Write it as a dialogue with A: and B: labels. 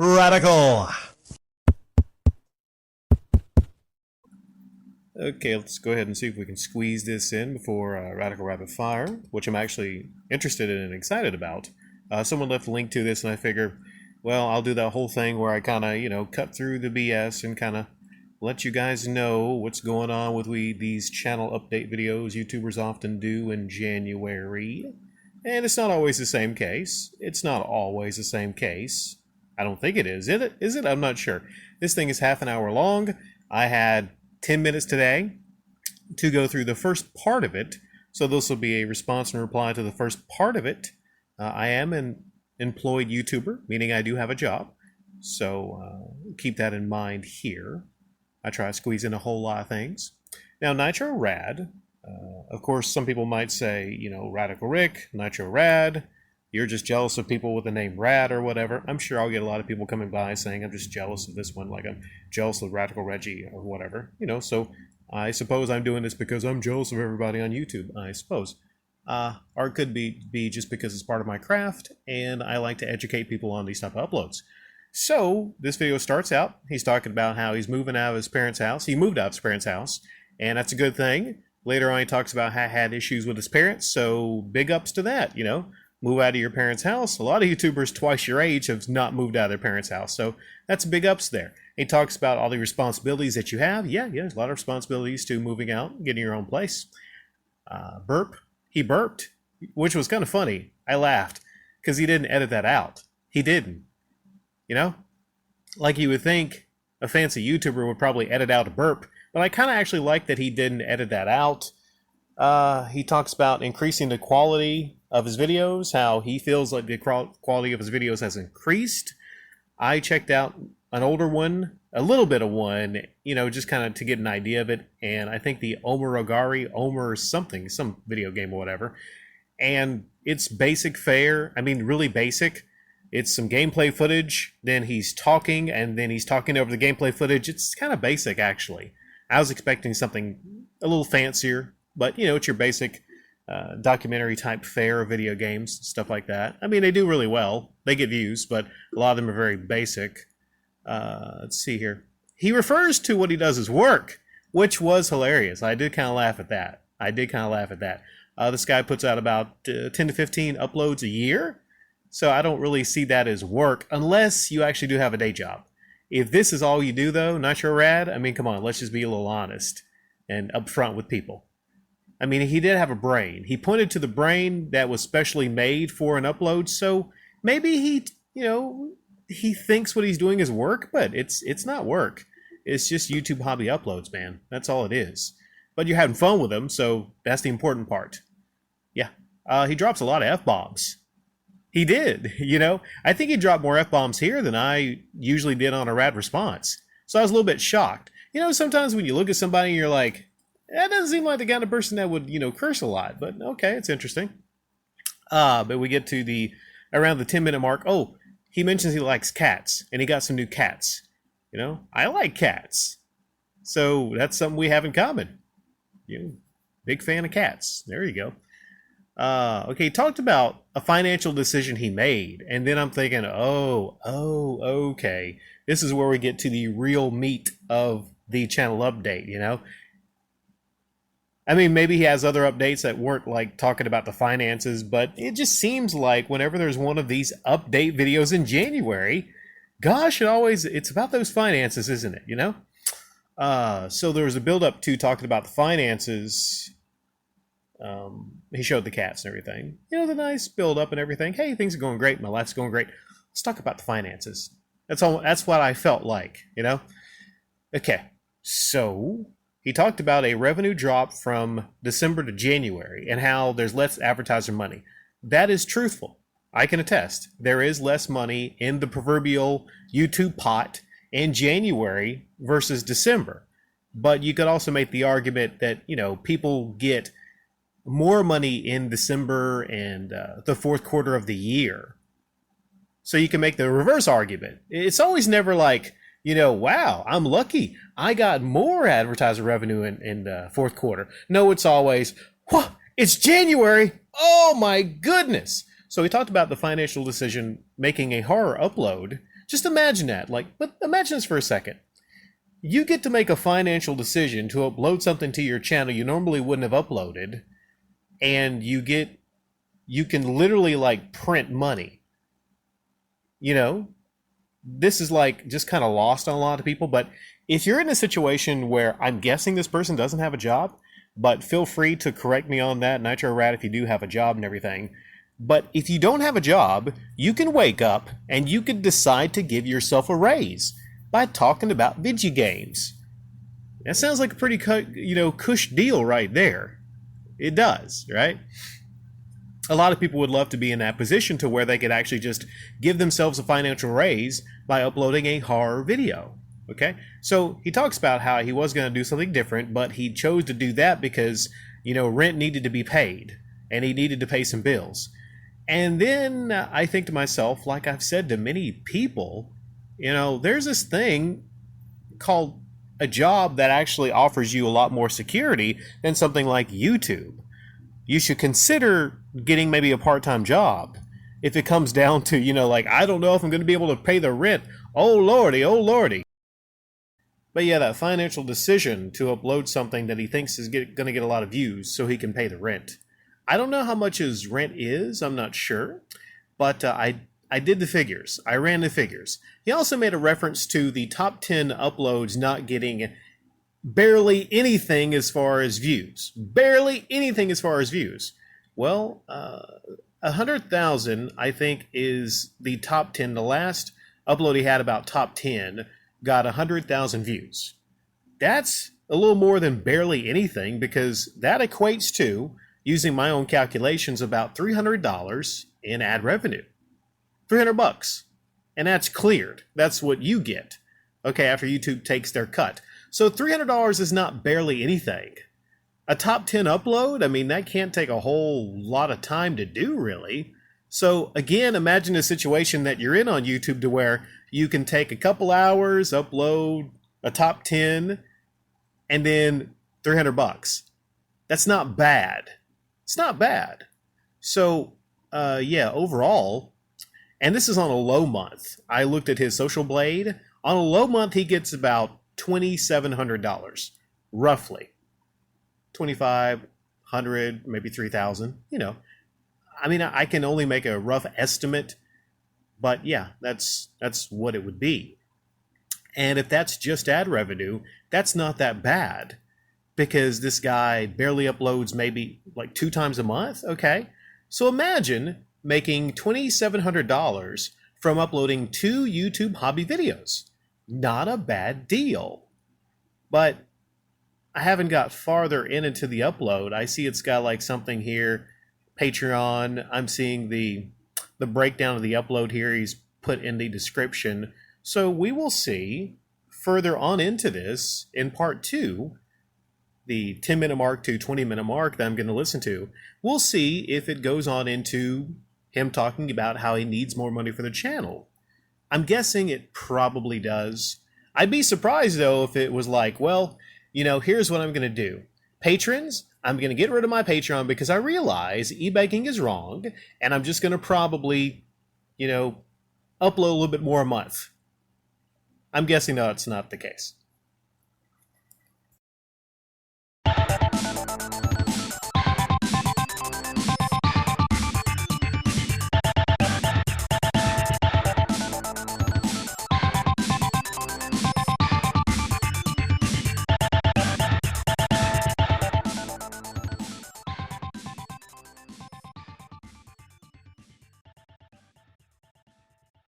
A: Radical. Okay, let's go ahead and see if we can squeeze this in before Radical Rapid Fire, which I'm actually interested in and excited about. Someone left a link to this, and I figure, well, I'll do that whole thing where I kind of, cut through the BS and kind of let you guys know what's going on with these channel update videos YouTubers often do in January. And it's not always the same case. It's not always the same case. I don't think it is. Is it? I'm not sure. This thing is half an hour long. I had 10 minutes today to go through the first part of it. So this will be a response and reply to the first part of it. I am an employed YouTuber, meaning I do have a job. So keep that in mind here. I try to squeeze in a whole lot of things. Now, Nitro Rad, of course, some people might say, Radical Rick, Nitro Rad, you're just jealous of people with the name Rad or whatever. I'm sure I'll get a lot of people coming by saying I'm just jealous of this one, like I'm jealous of Radical Reggie or whatever. So I suppose I'm doing this because I'm jealous of everybody on YouTube, I suppose. Or it could be just because it's part of my craft and I like to educate people on these type of uploads. So this video starts out, he's talking about how he's moving out of his parents' house. He moved out of his parents' house, and that's a good thing. Later on, he talks about how he had issues with his parents, so big ups to that, Move out of your parents' house. A lot of YouTubers twice your age have not moved out of their parents' house, so that's big ups there. He talks about all the responsibilities that you have. Yeah, there's a lot of responsibilities to moving out, getting your own place. Burp. He burped, which was kind of funny. I laughed, because he didn't edit that out. He didn't. Like you would think a fancy YouTuber would probably edit out a burp, but I kind of actually like that he didn't edit that out. He talks about increasing the quality of his videos, how he feels like the quality of his videos has increased. I checked out an older one, a little bit of one, just kind of to get an idea of it, and I think the Omer something, some video game or whatever, and it's basic fare, really basic. It's some gameplay footage, then he's talking, and then he's talking over the gameplay footage. It's kind of basic, actually. I was expecting something a little fancier, but, it's your basic documentary-type fare of video games, stuff like that. They do really well. They get views, but a lot of them are very basic. Let's see here. He refers to what he does as work, which was hilarious. I did kind of laugh at that. This guy puts out about 10 to 15 uploads a year. So I don't really see that as work unless you actually do have a day job. If this is all you do, though, Nitro Rad, come on, let's just be a little honest and upfront with people. He did have a brain. He pointed to the brain that was specially made for an upload, so maybe he thinks what he's doing is work, but it's not work. It's just YouTube hobby uploads, man. That's all it is. But you're having fun with them, so that's the important part. Yeah. He drops a lot of F-bombs. He did, I think he dropped more F-bombs here than I usually did on a Rad response. So I was a little bit shocked. Sometimes when you look at somebody, you're like, that doesn't seem like the kind of person that would, curse a lot. But okay, it's interesting. But we get to around the 10-minute mark. Oh, he mentions he likes cats, and he got some new cats. I like cats. So that's something we have in common. Big fan of cats. There you go. Okay, he talked about a financial decision he made, and then I'm thinking, okay, this is where we get to the real meat of the channel update, maybe he has other updates that weren't like talking about the finances, but it just seems like whenever there's one of these update videos in January, gosh, it's about those finances, isn't it, So there was a build-up to talking about the finances. He showed the cats and everything. The nice build up and everything. Hey, things are going great. My life's going great. Let's talk about the finances. That's all. That's what I felt like, Okay, so he talked about a revenue drop from December to January and how there's less advertiser money. That is truthful. I can attest. There is less money in the proverbial YouTube pot in January versus December. But you could also make the argument that, people get more money in December and the fourth quarter of the year. So you can make the reverse argument. It's always never like, wow, I'm lucky. I got more advertiser revenue in the fourth quarter. No, it's always, it's January. Oh my goodness. So we talked about the financial decision making a horror upload Just imagine that. But imagine this for a second. You get to make a financial decision to upload something to your channel you normally wouldn't have uploaded, and you can literally print money. This is just kind of lost on a lot of people. But if you're in a situation where I'm guessing this person doesn't have a job, but feel free to correct me on that, Nitro Rat, if you do have a job and everything. But if you don't have a job, you can wake up and you can decide to give yourself a raise by talking about video games. That sounds like a pretty cush deal right there. It does, right? A lot of people would love to be in that position to where they could actually just give themselves a financial raise by uploading a horror video. Okay, so he talks about how he was going to do something different, but he chose to do that because, rent needed to be paid and he needed to pay some bills. And then I think to myself, like I've said to many people, there's this thing called a job that actually offers you a lot more security than something like YouTube. You should consider getting maybe a part-time job if it comes down to, I don't know if I'm going to be able to pay the rent. Oh, lordy, oh, lordy. But yeah, that financial decision to upload something that he thinks is going to get a lot of views so he can pay the rent. I don't know how much his rent is. I'm not sure. But I did the figures. I ran the figures. He also made a reference to the top 10 uploads not getting barely anything as far as views. Barely anything as far as views. Well, 100,000, I think, is the top 10. The last upload he had about top 10 got 100,000 views. That's a little more than barely anything, because that equates to, using my own calculations, about $300 in ad revenue. $300. And that's cleared. That's what you get. Okay, after YouTube takes their cut. So $300 is not barely anything. A top 10 upload, that can't take a whole lot of time to do, really. So again, imagine a situation that you're in on YouTube to where you can take a couple hours, upload a top 10, and then $300. That's not bad. It's not bad. So, yeah, overall, and this is on a low month. I looked at his Social Blade. On a low month, he gets about $2,700, roughly. $2,500, maybe $3,000, I can only make a rough estimate, but yeah, that's what it would be. And if that's just ad revenue, that's not that bad, because this guy barely uploads maybe 2 times a month. Okay, so imagine making $2,700 from uploading 2 YouTube hobby videos. Not a bad deal. But I haven't got farther into the upload. I see it's got something here, Patreon. I'm seeing the breakdown of the upload here. He's put in the description. So we will see further on into this in part 2, the 10-minute mark to 20-minute mark that I'm going to listen to. We'll see if it goes on into him talking about how he needs more money for the channel. I'm guessing it probably does. I'd be surprised, though, if it was here's what I'm going to do. Patrons, I'm going to get rid of my Patreon because I realize e-banking is wrong, and I'm just going to probably, upload a little bit more a month. I'm guessing that's not the case.